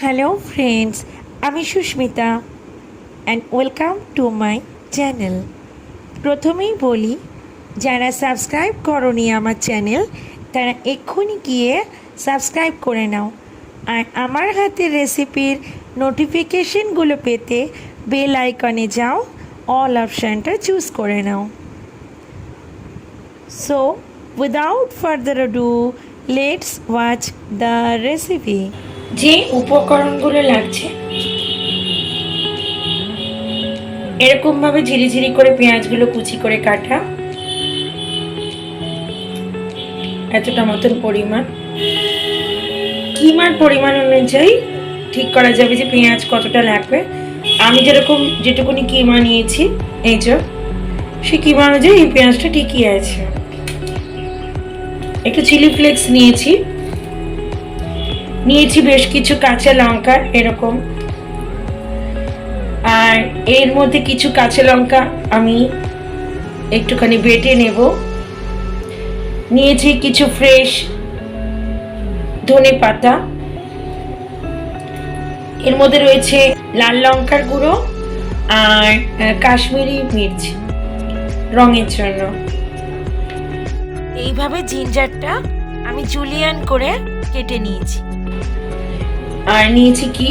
Hello friends, আমি Susmita and welcome to my channel. প্রথমেই বলি, যারা সাবস্ক্রাইব করনি আমার চ্যানেল তারা এক্ষুনি গিয়ে সাবস্ক্রাইব করে নাও, আর আমার হাতের রেসিপির নোটিফিকেশনগুলো পেতে বেল আইকনে যাও, অল অপশানটা চুজ করে নাও। So without further ado, let's watch the recipe. যে উপকরণগুলো লাগছে, এরকমভাবে ঝিরিঝিরি করে পেঁয়াজগুলো কুচি করে কাটা, এতটা মতন পরিমাণ। কিমার পরিমাণ অনুযায়ী ঠিক করা যাবে যে পেঁয়াজ কতটা লাগবে। আমি যেটুকুনি কিমা নিয়েছি, এই যে সেই কিমা অনুযায়ী এই পেঁয়াজটা ঠিকই আছে। একটু চিলি ফ্লেক্স নিয়েছি বেশ কিছু কাঁচা লঙ্কা এরকম, আর এর মধ্যে কিছু কাঁচা লঙ্কা আমি একটুখানি বেটে নেব। নিয়েছি কিছু ফ্রেশ ধনে পাতা, এর মধ্যে রয়েছে লাল লঙ্কার গুঁড়ো আর কাশ্মীরি মির্চ রঙের জন্য। এইভাবে জিঞ্জারটা আমি জুলিয়ান করে কেটে নিয়েছি। আর নিয়েছি কি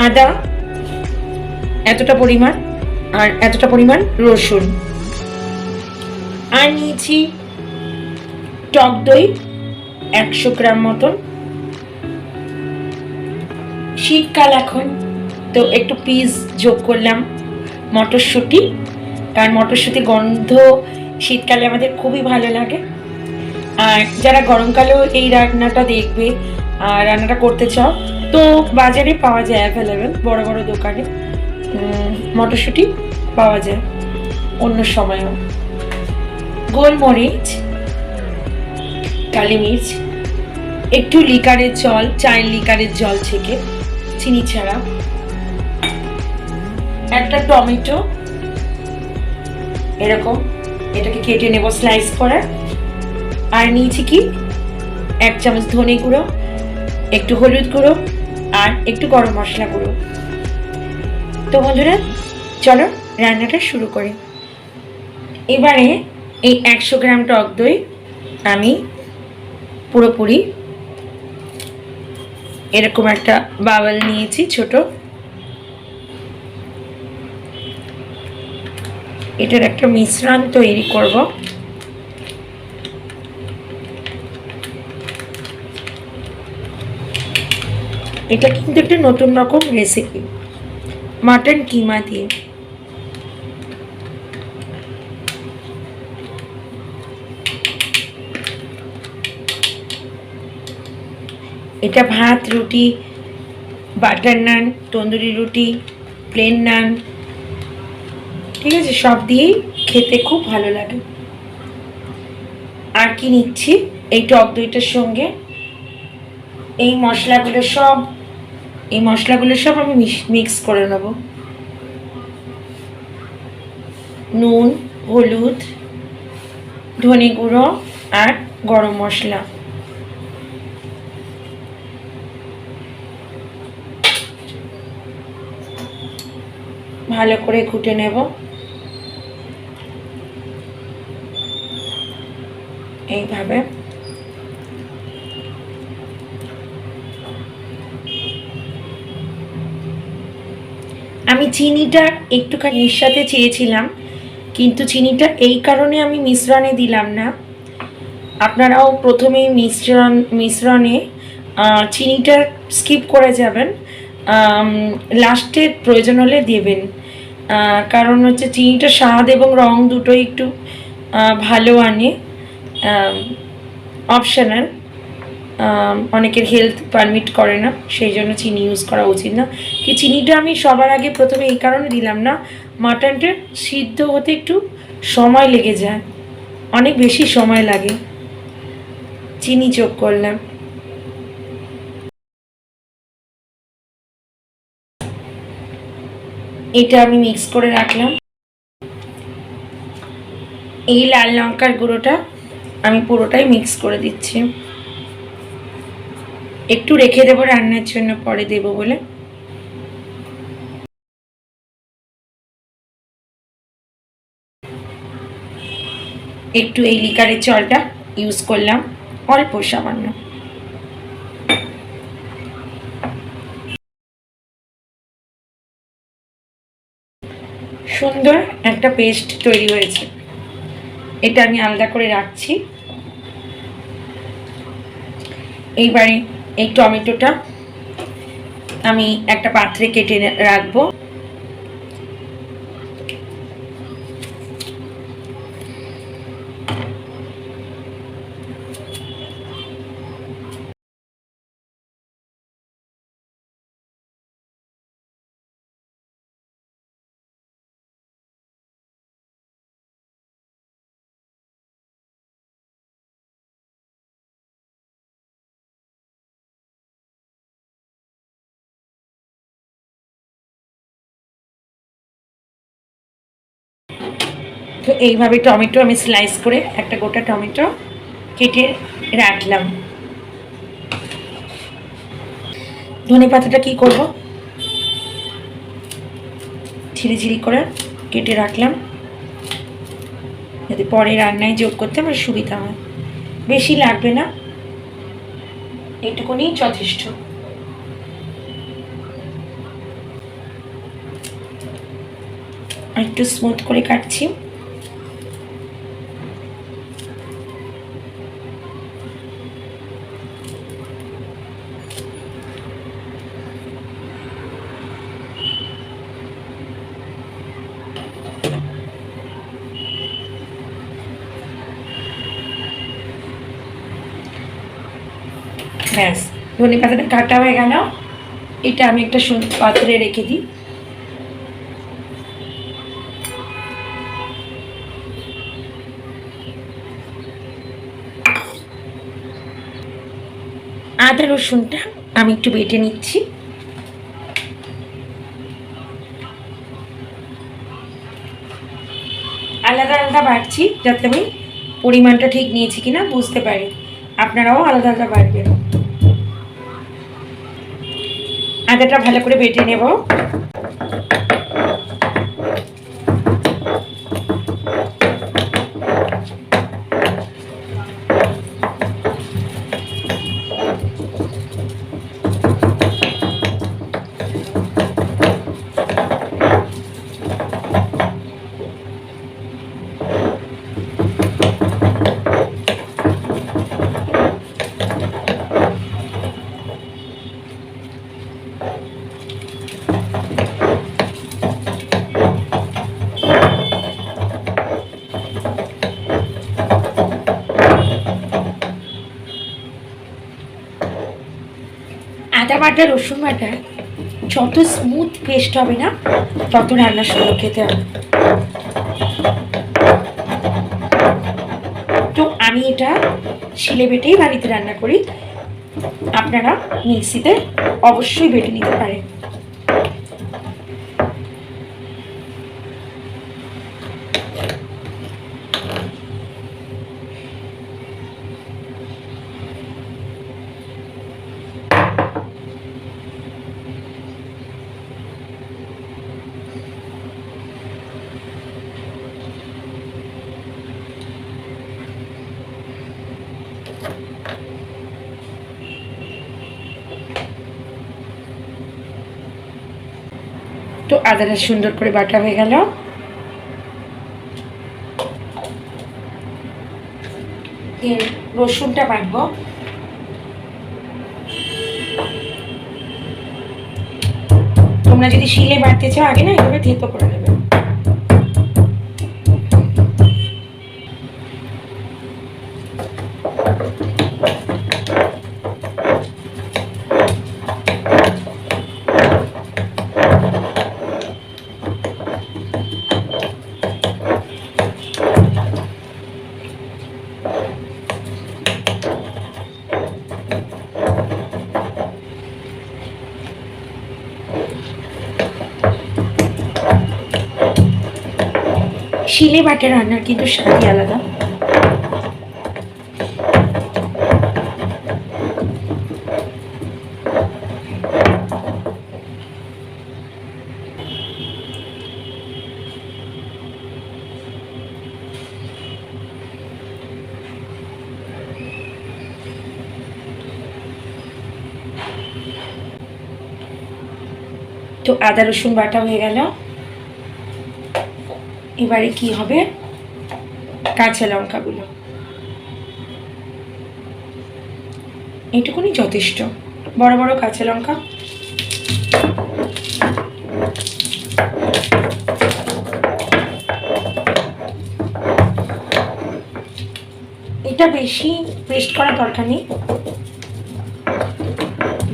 আদা এতটা পরিমাণ, আর এতটা পরিমাণ রসুন, আর নিয়েছি টক দই 100 গ্রাম মতন। শীতকাল এখন, তো একটু পিস যোগ করলাম মটরশুঁটি, কারণ মটরশুঁটি গন্ধ শীতকালে আমাদের খুবই ভালো লাগে। আর যারা গরমকালেও এই রান্নাটা দেখবে আর রান্নাটা করতে চাও, তো বাজারে পাওয়া যায় অ্যাভেলেবেল, বড় বড় দোকানে মটরশুঁটি পাওয়া যায় অন্য সময়ও। গোলমরিচ, কালি মির্চ, একটু লিকারের জল, চায়ের লিকারের জল থেকে, চিনি ছাড়া, একটা টমেটো এরকম, এটাকে কেটে নেব স্লাইস করে। আর নিয়েছি কি 1 চামচ ধনে গুঁড়ো, একটু হলুদ গুঁড়ো, আর একটু গরম মশলা গুঁড়ো। তো বন্ধুরা, চলো রান্নাটা শুরু করি। এবারে এই 100 গ্রাম টক দই আমি পুরোপুরি এরকম একটা বাওয়াল নিয়েছি ছোট, এটার একটা মিশ্রণ তৈরি করব। এটা কিন্তু একটা নতুন রকম রেসিপি, মাটন কিমা দিয়ে। এটা ভাত, রুটি, বাটার নান, তন্দুরি রুটি, প্লেন নান, ঠিক আছে, সব দিয়েই খেতে খুব ভালো লাগে। আর কি নিচ্ছি, এই টক দইটার সঙ্গে এই মশলাগুলো সব আমি মিক্স করে নেব। নুন, হলুদ, ধনে গুঁড়ো আর গরম মশলা। ভালো করে ঘুটে নেব এইভাবে। আমি চিনিটা একটুখানি এর সাথে চেয়েছিলাম, কিন্তু চিনিটা এই কারণে আমি মিশ্রণে দিলাম না। আপনারাও প্রথমেই মিশ্রণে চিনিটা স্কিপ করে যাবেন, লাস্টে প্রয়োজন হলে দেবেন। কারণ হচ্ছে চিনিটা স্বাদ এবং রং দুটোই একটু ভালো আনে, অপশনাল, অনেকের হেলথ পারমিট করে না, সেই জন্য চিনি ইউজ করা উচিত না। কি চিনিটা আমি সবার আগে প্রথমে এই কারণে দিলাম না, মাটনটা সিদ্ধ হতে একটু সময় লেগে যায়, অনেক বেশি সময় লাগে, চিনি যোগ করলাম। এটা আমি মিক্স করে রাখলাম। এই লাল লঙ্কার গুঁড়োটা আমি পুরোটাই মিক্স করে দিচ্ছি। একটু রেখে দেবো রান্নার জন্য, পরে দেবো বলে। একটু এই লিকারের জলটা ইউজ করলাম, অল্প সামান্য। সুন্দর একটা পেস্ট তৈরি হয়েছে, এটা আমি আলাদা করে রাখছি। এইবারে এই টমেটোটা আমি একটা পাত্রে কেটে রাখবো। তো এইভাবে টমেটো আমি স্লাইস করে একটা গোটা টমেটো কেটে রাখলাম। ধনে পাতাটা কি করব, ঝিরি ঝিরি করে কেটে রাখলাম, যাতে পরে রান্নায় যোগ করতে আমার সুবিধা হয়। বেশি লাগবে না, এইটুকুনি যথেষ্ট। একটু স্মুথ করে কাটছি। ব্যাস, ধনে পাতাটা কাটা হয়ে গেল। এটা আমি একটা পাত্রে রেখে দিই। আদা রসুনটা আমি একটু বেটে নিচ্ছি। আলাদা আলাদা বাড়ছি যাতে আমি পরিমাণটা ঠিক নিয়েছি কিনা বুঝতে পারি, আপনারাও আলাদা আলাদা বাড়বেন। আদাটা ভালো করে বেটে নেব। আদা বাটা রসুন বাটা যত স্মুথ পেস্ট হবে না, তত রান্নার সুন্দর খেতে হবে। তো আমি এটা শিলে বেটেই বাড়িতে রান্না করি, আপনারা মিক্সিতে অবশ্যই বেটে নিতে পারেন। তো আদাটা সুন্দর করে বাটা হয়ে গেল। রসুনটা বাটবো। তোমরা যদি শিলে বাটতে চাও আগে না এভাবে থেতো করে নেবে। শিলে বাটা রান্নার কিন্তু স্বাদই আলাদা। তো আদা রসুন বাটা হয়ে গেল। এবারে কি হবে, কাঁচা লঙ্কাগুলো এইটুকুনি যথেষ্ট, বড় বড় কাঁচা লঙ্কা। এটা বেশি পেস্ট করা দরকার নেই,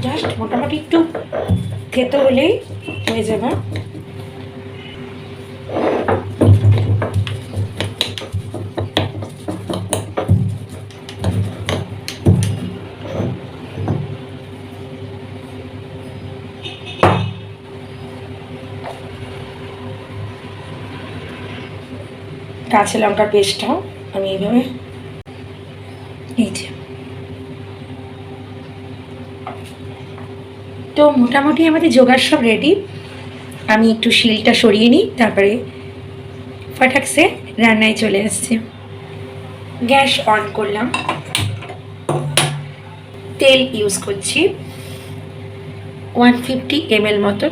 জাস্ট মোটামুটি একটু থেতো হলেই হয়ে যাবে। কাঁচা লঙ্কার পেস্টটাও আমি এইভাবে, এই যে, তো মোটামুটি আমাদের জোগাড় সব রেডি। আমি একটু শিলটা সরিয়ে নিই, তারপরে ফাটাকসে রান্নায় চলে আসছি। গ্যাস অন করলাম, তেল ইউজ করছি 150 ml মতো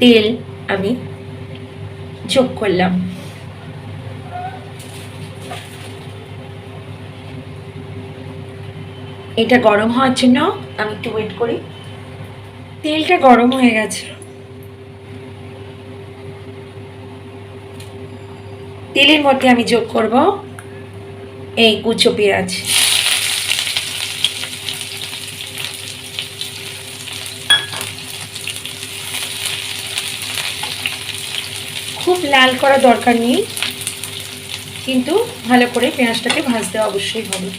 তেল আমি যোগ করলাম। এটা গরম হওয়ার জন্য আমি একটু ওয়েট করি। তেলটা গরম হয়ে গেছে, তেলের মধ্যে আমি যোগ করব এই কুচো পেঁয়াজ। খুব লাল করা দরকার নেই, কিন্তু ভালো করে পেঁয়াজটাকে ভাজতে অবশ্যই হবে।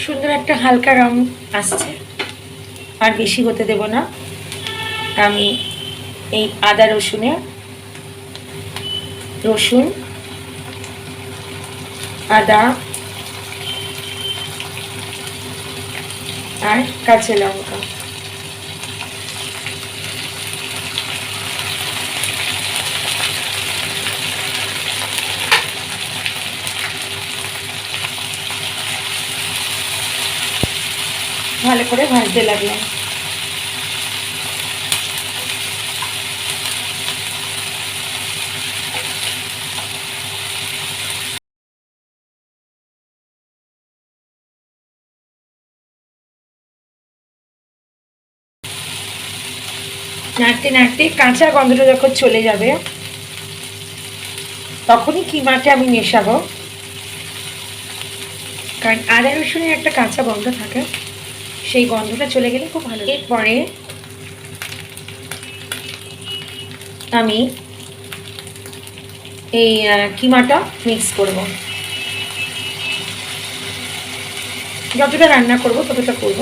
সুন্দর একটা হালকা রং আসছে, আর বেশি হতে দেব না। আমি এই আদা রসুন আদা আর কাঁচা লঙ্কা ভালো করে ভাজতে লাগলাম। নাড়তে নাড়তে কাঁচা গন্ধটা যখন চলে যাবে, তখনই কিমাটা আমি মেশাবো, কারণ আদা রসুনের একটা কাঁচা গন্ধ থাকে, সেই গন্ধটা চলে গেলে খুব ভালো। এরপরে আমি এই কিমাটা মিক্স করব, যতটা রান্না করব ততটা করব।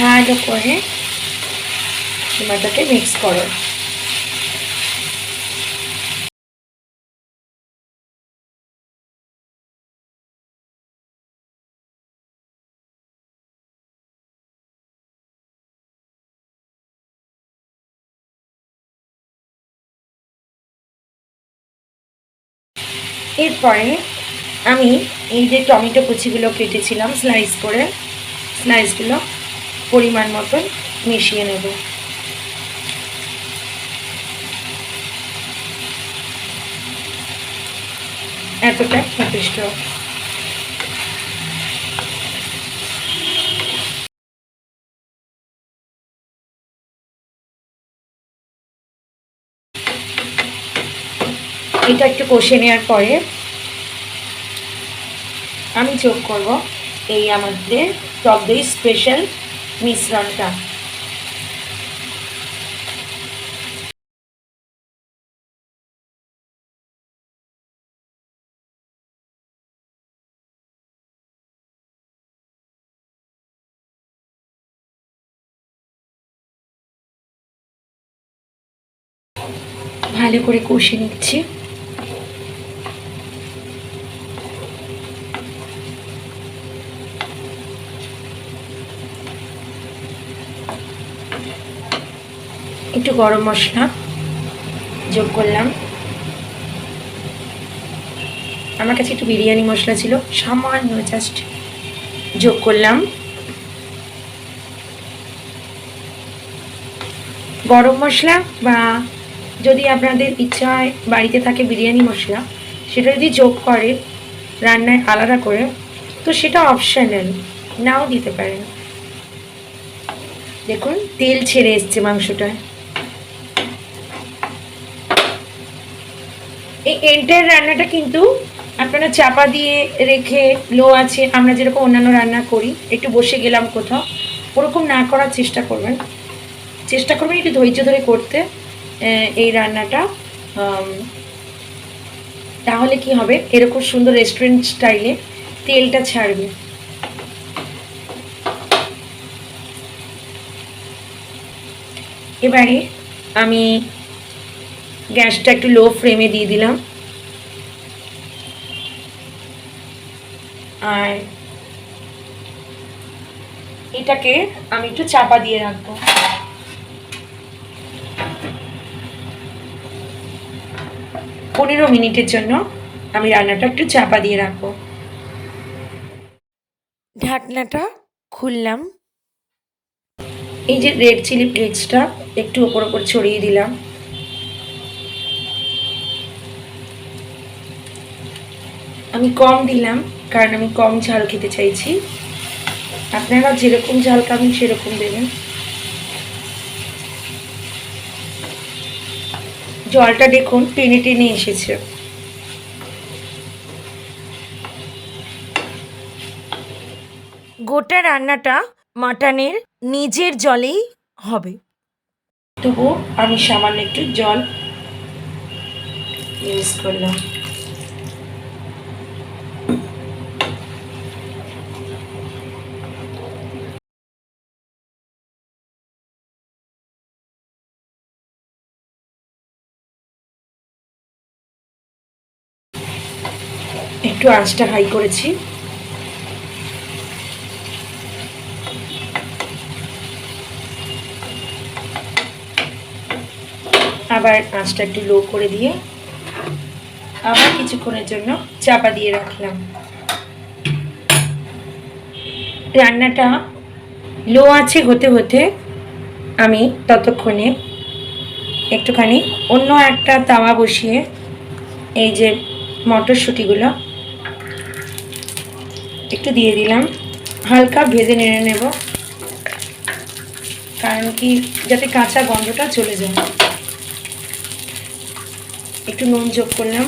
ভালো করে কিমাটাকে মিক্স করো। এরপরে আমি এই যে টমেটো কুচিগুলো কেটেছিলাম স্লাইস করে, স্লাইসগুলো পরিমাণ মতন মিশিয়ে নেব। এতটা যথেষ্ট। এটা একটু কষে নেওয়ার পরে আমি যোগ করব এই আমাদের টক দই স্পেশাল মিশ্রণটা। ভালো করে কষে নিচ্ছি। একটু গরম মশলা যোগ করলাম। আমার কাছে একটু বিরিয়ানি মশলা ছিল, সামান্য জাস্ট যোগ করলাম। গরম মশলা বা যদি আপনাদের ইচ্ছা হয় বাড়িতে থাকে বিরিয়ানি মশলা, সেটা যদি যোগ করে রান্নায় আলাদা করে, তো সেটা অপশনাল, নাও দিতে পারেন। দেখুন তেল ছেড়ে এসছে মাংসটায়। এই এন্টার রান্নাটা কিন্তু আপনারা চাপা দিয়ে রেখে লো আছে, আমরা যেরকম অন্যান্য রান্না করি একটু বসে গেলাম কোথাও, ওরকম না করার চেষ্টা করবেন। একটু ধৈর্য ধরে করতে এই রান্নাটা। তাহলে কি হবে, এরকম সুন্দর রেস্টুরেন্ট স্টাইলে তেলটা ছাড়বে। এবারে আমি গ্যাসটা একটু লো ফ্লেমে দিয়ে দিলাম, আর এটাকে আমি একটু চাপা দিয়ে রাখবো। 15 মিনিটের জন্য আমি রান্নাটা একটু চাপা দিয়ে রাখবো। ঢাকনাটা খুললাম। এই যে রেড চিলি ফ্লেক্সটা একটু ওপর ওপর ছড়িয়ে দিলাম। আমি কম দিলাম কারণ আমি কম ঝাল খেতে চাইছি, আপনারা যেরকম ঝাল খাবেন সেরকম দেবেন। জলটা দেখুন টেনে টেনে এসেছে। গোটা রান্নাটা মাটনের নিজের জলেই হবে, তবু আমি সামান্য একটু জল ইউজ করলাম। একটু আঁচটা হাই করেছি। আবার আঁচটা একটু লো করে দিয়ে আবার কিছুক্ষণের জন্য চাপা দিয়ে রাখলাম। রান্নাটা লো আছে হতে হতে আমি ততক্ষণে একটুখানি অন্য একটা তাওয়া বসিয়ে এই যে মটরশুঁটিগুলো একটু দিয়ে দিলাম, হালকা ভেজে নেড়ে নেব, কারণ কি যাতে কাঁচা গন্ধটা চলে যায়। একটু নুন যোগ করলাম,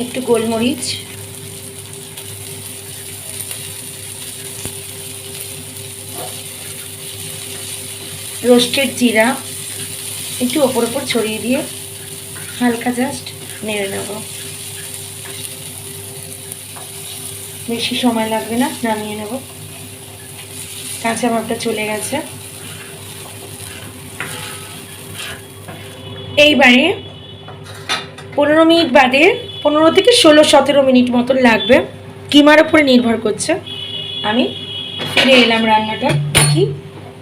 একটু গোলমরিচ, রোস্টেড জিরা একটু ওপর ওপর ছড়িয়ে দিয়ে হালকা জাস্ট নেড়ে নেব। বেশি সময় লাগবে না, নামিয়ে নেব। কাঁচা ভাবটা চলে গেছে। এইবারে 15 মিনিট বাদে 15 থেকে 16-17 মিনিট মতন লাগবে, কিমার উপরে নির্ভর করছে। আমি ফিরে এলাম রান্নাটা দেখি,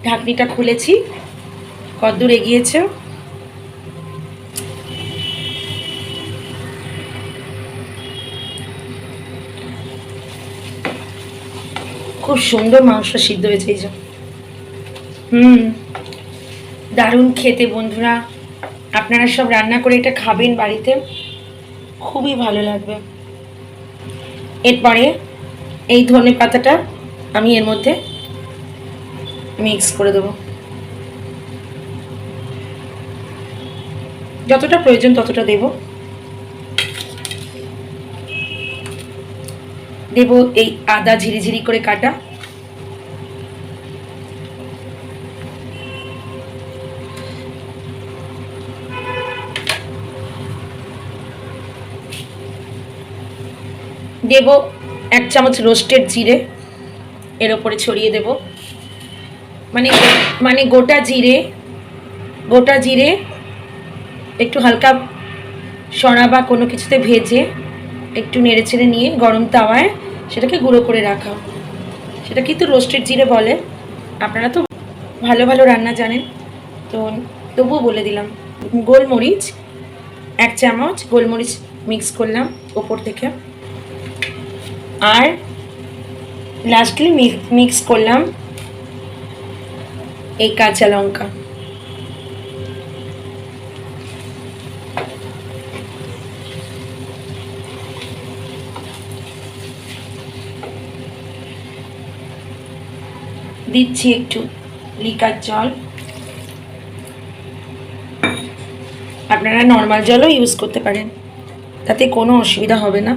ঢাকনিটা খুলেছি, কতদূর এগিয়েছে। খুব সুন্দর মাংস সিদ্ধ হয়েছে এই যে। দারুণ খেতে বন্ধুরা, আপনারা সব রান্না করে এটা খাবেন বাড়িতে, খুবই ভালো লাগবে। এরপরে এই ধনে পাতাটা আমি এর মধ্যে মিক্স করে দেবো, যতটা প্রয়োজন ততটা দেব। দেব এই আদা ঝিরিঝিরি করে কাটা, দেব 1 চামচ রোস্টেড জিরে, এর ওপরে ছড়িয়ে দেব। মানে মানে গোটা জিরে একটু হালকা সরা বা কোনো কিছুতে ভেজে একটু নেড়ে চেড়ে নিয়ে গরম তাওয়ায় সেটাকে গুঁড়ো করে রাখা। সেটা কিন্তু রোস্টেড জিরে বলে। আপনারা তো ভালো ভালো রান্না জানেন, তো তবুও বলে দিলাম। গোলমরিচ 1 চামচ গোলমরিচ মিক্স করলাম ওপর থেকে, আর লাস্টলি মিক্স করলাম এই কাঁচা লঙ্কা। দিচ্ছি একটু লিকার জল, আপনারা নর্মাল জলও ইউজ করতে পারেন, তাতে কোনো অসুবিধা হবে না।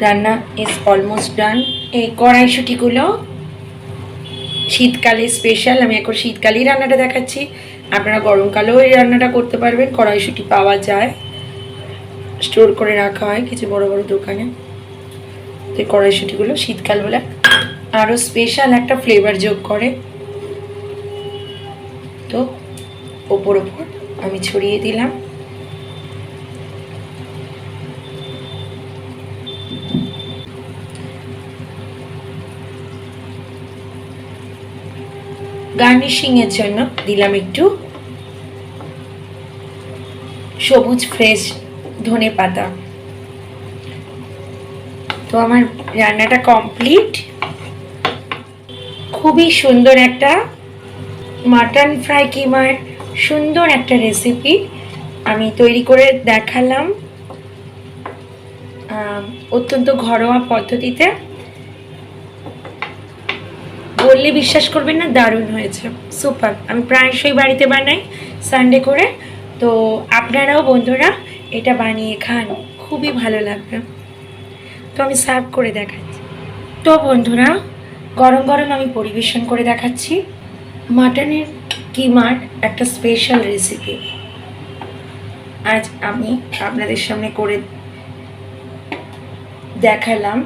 রান্না ইজ অলমোস্ট ডান। এই কড়াইশুঁটিগুলো শীতকালে স্পেশাল, আমি এখন শীতকালেই রান্নাটা দেখাচ্ছি, আপনারা গরমকালেও এই রান্নাটা করতে পারবেন। কড়াইশুঁটি পাওয়া যায়, স্টোর করে রাখা হয় কিছু বড় বড় দোকানে। তো এই কড়াইশুঁটিগুলো শীতকাল বলে আরও স্পেশাল একটা ফ্লেভার যোগ করে। তো ওপর আমি ছড়িয়ে দিলাম। গার্নিশিং এর জন্য দিলাম একটু সবুজ ফ্রেশ ধনে পাতা। তো আমার রান্নাটা কমপ্লিট। খুবই সুন্দর একটা মাটন ফ্রাই কিমার সুন্দর একটা রেসিপি আমি তৈরি করে দেখালাম অত্যন্ত ঘরোয়া পদ্ধতিতে। বললে বিশ্বাস করবেন না, দারুণ হয়েছে, সুপার। আমি প্রায়শই বাড়িতে বানাই সানডে করে, তো আপনারাও বন্ধুরা এটা বানিয়ে খান, খুবই ভালো লাগবে। তো আমি সার্ভ করে দেখাচ্ছি। তো বন্ধুরা গরম গরম আমি পরিবেশন করে দেখাচ্ছি মাটনের কিমার একটা স্পেশাল রেসিপি। আজ আমি আপনাদের সামনে করে দেখালাম।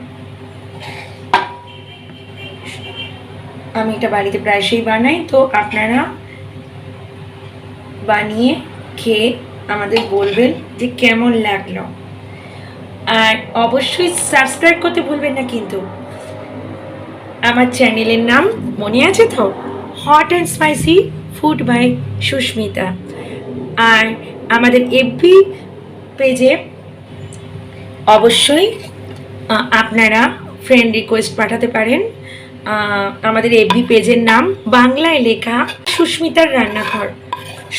আমি এটা বাড়িতে প্রায়শই বানাই, তো আপনারা বানিয়ে খেয়ে আমাদের বলবেন যে কেমন লাগলো। আর অবশ্যই সাবস্ক্রাইব করতে ভুলবেন না কিন্তু। আমার চ্যানেলের নাম মনে আছে তো, hot and spicy food by Sushmita. আর আমাদের এফবি পেজে অবশ্যই আপনারা ফ্রেন্ড রিকোয়েস্ট পাঠাতে পারেন। আমাদের এফবি পেজের নাম বাংলায় লেখা সুস্মিতার রান্নাঘর।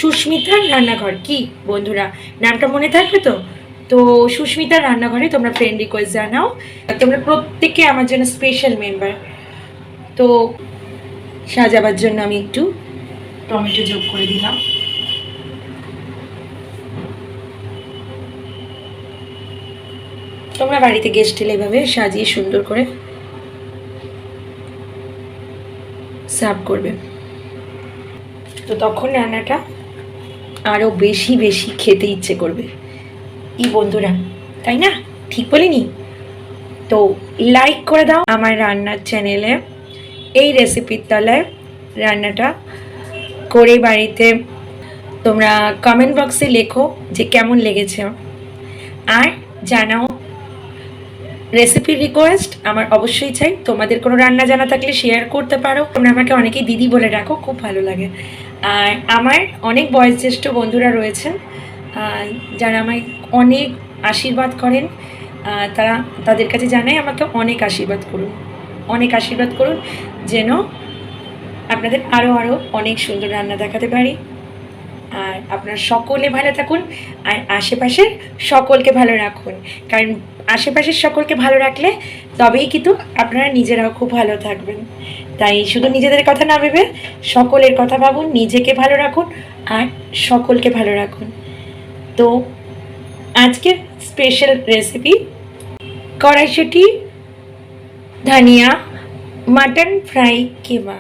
সুস্মিতার রান্নাঘর কি বন্ধুরা, নামটা মনে থাকবে তো? তো সুস্মিতার রান্নাঘরে তোমরা ফ্রেন্ড রিকোয়েস্ট জানাও। তোমরা প্রত্যেকে আমার জন্য স্পেশাল মেম্বার। তো সাজাবার জন্য আমি একটু টমেটো যোগ করে দিলাম। তোমরা বাড়িতে গেস্ট এলে এভাবে সাজিয়ে সুন্দর করে সার্ভ করবে, তো তখন রান্নাটা আরও বেশি বেশি খেতে ইচ্ছে করবে। কি বন্ধুরা, তাই না? ঠিক বলিনি? তো লাইক করে দাও আমার রান্নার চ্যানেলে। এই রেসিপির তলায় রান্নাটা করে বাড়িতে তোমরা কমেন্ট বক্সে লেখো যে কেমন লেগেছে, আর জানাও রেসিপির রিকোয়েস্ট আমার অবশ্যই চাই। তোমাদের কোনো রান্না জানা থাকলে শেয়ার করতে পারো। তোমরা আমাকে অনেকেই দিদি বলে রাখো, খুব ভালো লাগে। আর আমার অনেক বয়োজ্যেষ্ঠ বন্ধুরা রয়েছেন যারা আমায় অনেক আশীর্বাদ করেন। তাদের কাছে জানাই আমাকে অনেক আশীর্বাদ করুন, অনেক আশীর্বাদ করুন, যেন আপনাদের আরও অনেক সুন্দর রান্না দেখাতে পারি। আর আপনারা সকলে ভালো থাকুন, আর আশেপাশের সকলকে ভালো রাখুন, কারণ আশেপাশের সকলকে ভালো রাখলে তবেই কিন্তু আপনারা নিজেরাও খুব ভালো থাকবেন। তাই শুধু নিজেদের কথা না ভেবে সকলের কথা ভাবুন, নিজেকে ভালো রাখুন আর সকলকে ভালো রাখুন। তো আজকের স্পেশাল রেসিপি কড়াইশুঁটি ধনিয়া মাটন ফ্রাই কিমা।